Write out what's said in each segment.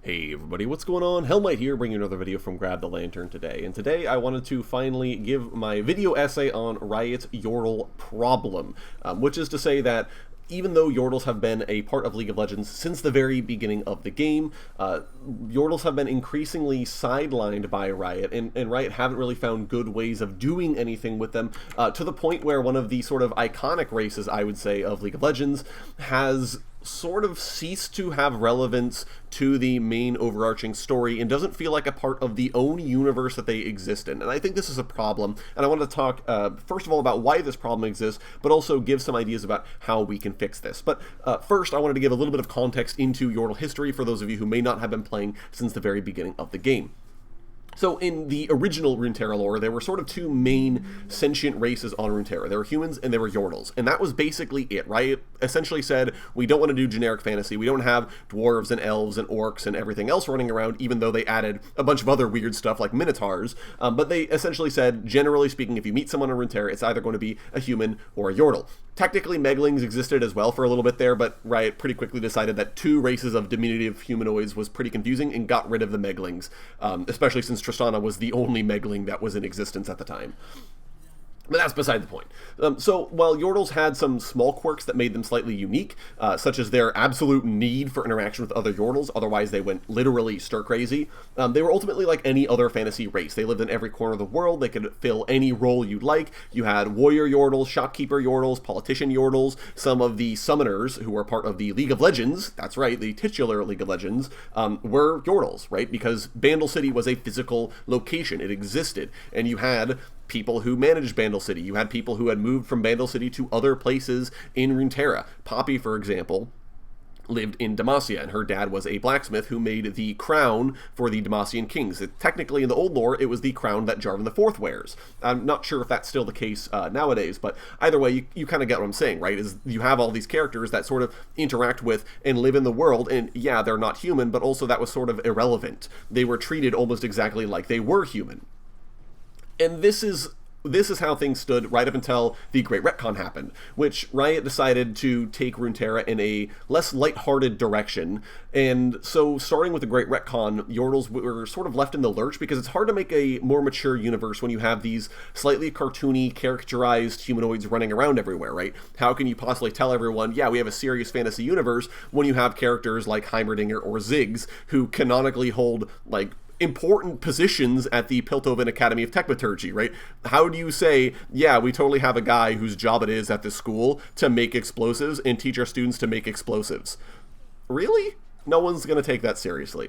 Hey everybody, what's going on? Hellmite here, bringing you another video from Grab the Lantern today. And today I wanted to finally give my video essay on Riot's Yordle problem, which is to say that even though Yordles have been a part of League of Legends since the very beginning of the game, Yordles have been increasingly sidelined by Riot, and Riot haven't really found good ways of doing anything with them, to the point where one of the sort of iconic races, I would say, of League of Legends has sort of ceased to have relevance to the main overarching story and doesn't feel like a part of the own universe that they exist in. And I think this is a problem, and I want to talk first of all about why this problem exists, but also give some ideas about how we can fix this. But first, I wanted to give a little bit of context into Yordle history for those of you who may not have been playing since the very beginning of the game. So in the original Runeterra lore, there were sort of two main sentient races on Runeterra. There were humans and there were Yordles, and that was basically it. Riot essentially said, we don't want to do generic fantasy, we don't have dwarves and elves and orcs and everything else running around, even though they added a bunch of other weird stuff like minotaurs, but they essentially said, generally speaking, if you meet someone on Runeterra, it's either going to be a human or a Yordle. Technically, Meglings existed as well for a little bit there, but Riot pretty quickly decided that two races of diminutive humanoids was pretty confusing and got rid of the Meglings, especially since Tristana was the only Megling that was in existence at the time. But that's beside the point. So while Yordles had some small quirks that made them slightly unique, such as their absolute need for interaction with other Yordles, otherwise they went literally stir-crazy, they were ultimately like any other fantasy race. They lived in every corner of the world, they could fill any role you'd like. You had warrior Yordles, shopkeeper Yordles, politician Yordles, some of the summoners who were part of the League of Legends, that's right, the titular League of Legends, were Yordles, right? Because Bandle City was a physical location, it existed, and you had people who managed Bandle City. You had people who had moved from Bandle City to other places in Runeterra. Poppy, for example, lived in Demacia, and her dad was a blacksmith who made the crown for the Demacian kings. Technically, in the old lore, it was the crown that Jarvan IV wears. I'm not sure if that's still the case nowadays, but either way, you kind of get what I'm saying, right? Is you have all these characters that sort of interact with and live in the world, and yeah, they're not human, but also that was sort of irrelevant. They were treated almost exactly like they were human. And this is how things stood right up until the Great Retcon happened, which Riot decided to take Runeterra in a less lighthearted direction. And so starting with the Great Retcon, Yordles were sort of left in the lurch because it's hard to make a more mature universe when you have these slightly cartoony, characterized humanoids running around everywhere, right? How can you possibly tell everyone, yeah, we have a serious fantasy universe when you have characters like Heimerdinger or Ziggs who canonically hold, like, important positions at the Piltover Academy of Techmaturgy, right? How do you say, yeah, we totally have a guy whose job it is at this school to make explosives and teach our students to make explosives? Really? No one's going to take that seriously.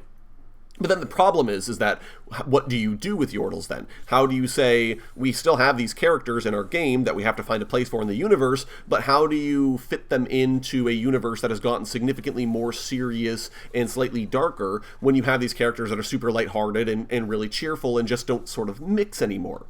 But then the problem is that what do you do with Yordles then? How do you say, we still have these characters in our game that we have to find a place for in the universe, but how do you fit them into a universe that has gotten significantly more serious and slightly darker when you have these characters that are super lighthearted and really cheerful and just don't sort of mix anymore?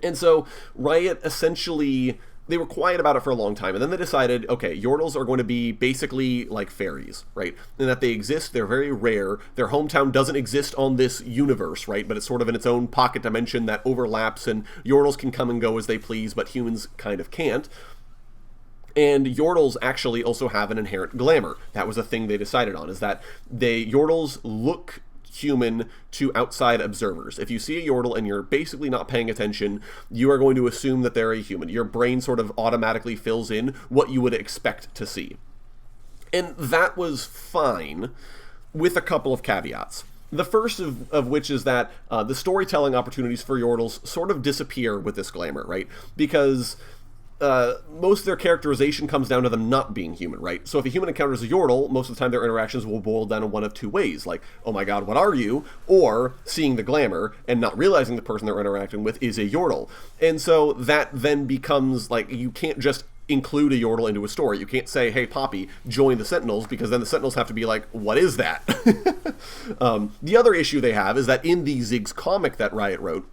And so Riot essentially, they were quiet about it for a long time, and then they decided, okay, Yordles are going to be basically like fairies, right? And that they exist, they're very rare, their hometown doesn't exist on this universe, right? But it's sort of in its own pocket dimension that overlaps, and Yordles can come and go as they please, but humans kind of can't. And Yordles actually also have an inherent glamour. That was a thing they decided on, is that Yordles look human to outside observers. If you see a Yordle and you're basically not paying attention, you are going to assume that they're a human. Your brain sort of automatically fills in what you would expect to see. And that was fine, with a couple of caveats. The first of which is that the storytelling opportunities for Yordles sort of disappear with this glamour, right? Because most of their characterization comes down to them not being human, right? So if a human encounters a Yordle, most of the time their interactions will boil down to one of two ways, like, oh my god, what are you? Or seeing the glamour and not realizing the person they're interacting with is a Yordle. And so that then becomes, like, you can't just include a Yordle into a story. You can't say, hey, Poppy, join the Sentinels, because then the Sentinels have to be like, what is that? The other issue they have is that in the Ziggs comic that Riot wrote,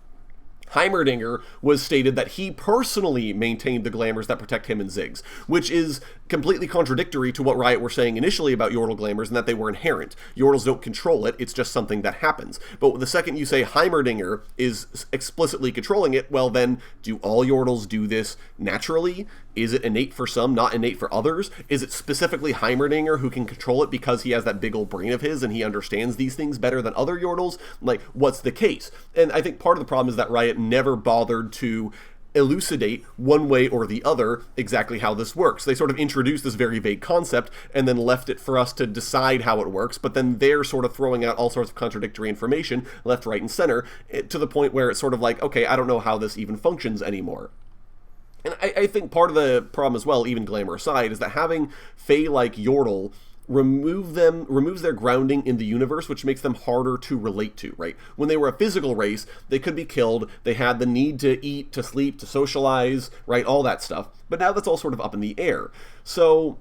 Heimerdinger was stated that he personally maintained the glamours that protect him and Ziggs, which is completely contradictory to what Riot were saying initially about Yordle glamours, and that they were inherent. Yordles don't control it, it's just something that happens. But the second you say Heimerdinger is explicitly controlling it, well then, do all Yordles do this naturally? Is it innate for some, not innate for others? Is it specifically Heimerdinger who can control it because he has that big old brain of his and he understands these things better than other Yordles? Like, what's the case? And I think part of the problem is that Riot never bothered to elucidate one way or the other exactly how this works. They sort of introduced this very vague concept and then left it for us to decide how it works, but then they're sort of throwing out all sorts of contradictory information left, right, and center to the point where it's sort of like, okay, I don't know how this even functions anymore. And I think part of the problem as well, even glamour aside, is that having Fae like Yordle removes their grounding in the universe, which makes them harder to relate to, right? When they were a physical race, they could be killed, they had the need to eat, to sleep, to socialize, right? All that stuff. But now that's all sort of up in the air. So,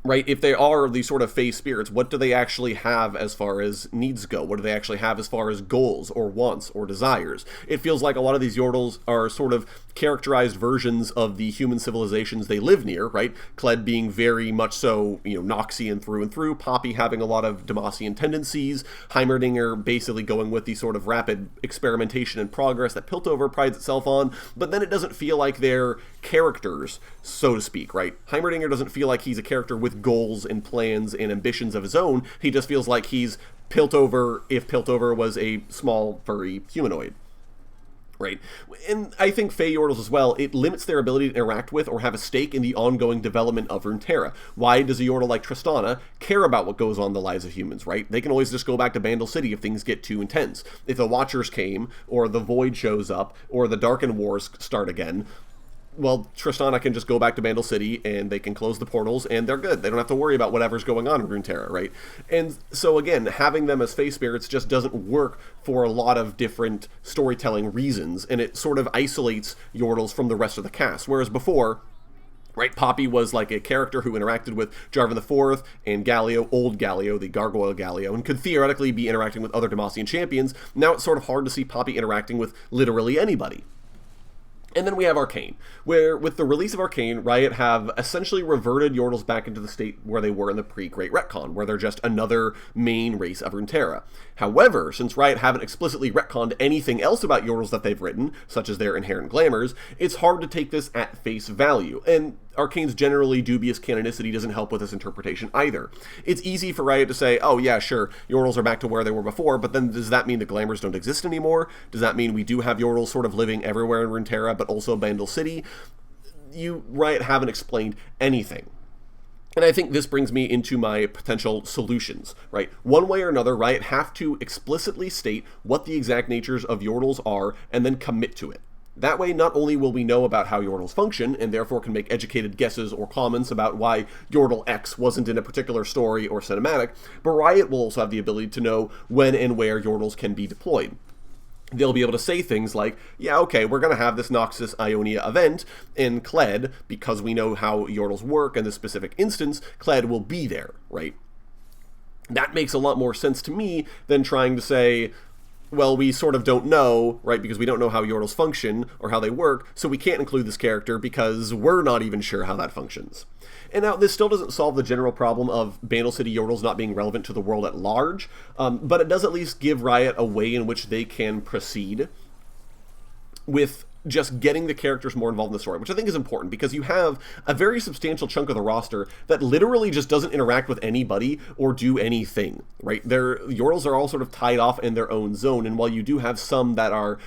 right, if they are these sort of Fae spirits, what do they actually have as far as needs go? What do they actually have as far as goals or wants or desires? It feels like a lot of these Yordles are sort of characterized versions of the human civilizations they live near, right? Kled being very much so, Noxian through and through, Poppy having a lot of Demacian tendencies, Heimerdinger basically going with the sort of rapid experimentation and progress that Piltover prides itself on, but then it doesn't feel like they're characters, so to speak, right? Heimerdinger doesn't feel like he's a character with goals and plans and ambitions of his own. He just feels like he's Piltover if Piltover was a small, furry humanoid. Right? And I think Fae Yordles as well, it limits their ability to interact with or have a stake in the ongoing development of Runeterra. Why does a Yordle like Tristana care about what goes on in the lives of humans, right? They can always just go back to Bandle City if things get too intense. If the Watchers came, or the Void shows up, or the Darken Wars start again, well, Tristana can just go back to Bandle City, and they can close the portals, and they're good. They don't have to worry about whatever's going on in Runeterra, right? And so, again, having them as Fae spirits just doesn't work for a lot of different storytelling reasons, and it sort of isolates Yordles from the rest of the cast. Whereas before, right, Poppy was like a character who interacted with Jarvan IV and Galio, old Galio, the Gargoyle Galio, and could theoretically be interacting with other Demacian champions. Now it's sort of hard to see Poppy interacting with literally anybody. And then we have Arcane, where with the release of Arcane, Riot have essentially reverted Yordles back into the state where they were in the pre-Great Retcon, where they're just another main race of Runeterra. However, since Riot haven't explicitly retconned anything else about Yordles that they've written, such as their inherent glamours, it's hard to take this at face value, and Arcane's generally dubious canonicity doesn't help with this interpretation either. It's easy for Riot to say, oh yeah, sure, Yordles are back to where they were before, but then does that mean the glamours don't exist anymore? Does that mean we do have Yordles sort of living everywhere in Runeterra, but also Bandle City? Riot haven't explained anything. And I think this brings me into my potential solutions, right? One way or another, Riot have to explicitly state what the exact natures of Yordles are and then commit to it. That way, not only will we know about how Yordles function, and therefore can make educated guesses or comments about why Yordle X wasn't in a particular story or cinematic, but Riot will also have the ability to know when and where Yordles can be deployed. They'll be able to say things like, yeah, okay, we're going to have this Noxus Ionia event in Kled, because we know how Yordles work in this specific instance, Kled will be there, right? That makes a lot more sense to me than trying to say, well, we sort of don't know, right, because we don't know how Yordles function or how they work, so we can't include this character because we're not even sure how that functions. And now, this still doesn't solve the general problem of Bandle City Yordles not being relevant to the world at large, but it does at least give Riot a way in which they can proceed with just getting the characters more involved in the story, which I think is important, because you have a very substantial chunk of the roster that literally just doesn't interact with anybody or do anything, right? Their Yordles are all sort of tied off in their own zone, and while you do have some that are,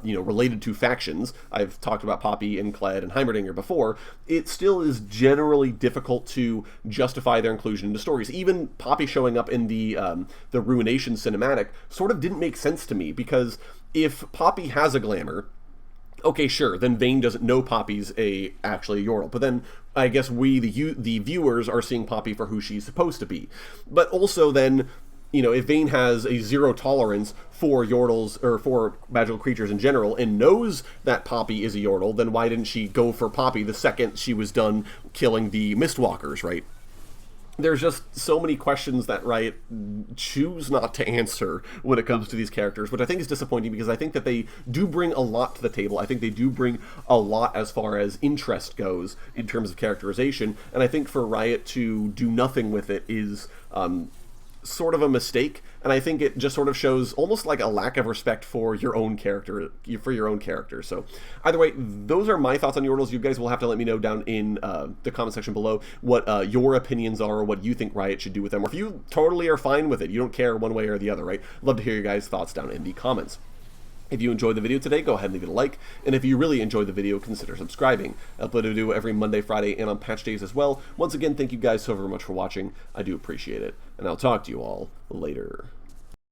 related to factions, I've talked about Poppy and Kled and Heimerdinger before, it still is generally difficult to justify their inclusion into stories. Even Poppy showing up in the Ruination cinematic sort of didn't make sense to me, because if Poppy has a glamour, okay, sure, then Vayne doesn't know Poppy's actually a Yordle, but then I guess we, the viewers, are seeing Poppy for who she's supposed to be. But also then, if Vayne has a zero tolerance for Yordles, or for magical creatures in general, and knows that Poppy is a Yordle, then why didn't she go for Poppy the second she was done killing the Mistwalkers, right? there's just so many questions that Riot choose not to answer when it comes to these characters, which I think is disappointing because I think that they do bring a lot to the table. I think they do bring a lot as far as interest goes in terms of characterization, and I think for Riot to do nothing with it is sort of a mistake, and I think it just sort of shows almost like a lack of respect for your own character, So either way, those are my thoughts on Yordles. You guys will have to let me know down in the comment section below what your opinions are, or what you think Riot should do with them, or if you totally are fine with it, you don't care one way or the other, right? Love to hear your guys' thoughts down in the comments. If you enjoyed the video today, go ahead and leave it a like, and if you really enjoyed the video, consider subscribing. I upload a video every Monday, Friday, and on patch days as well. Once again, thank you guys so very much for watching. I do appreciate it, and I'll talk to you all later.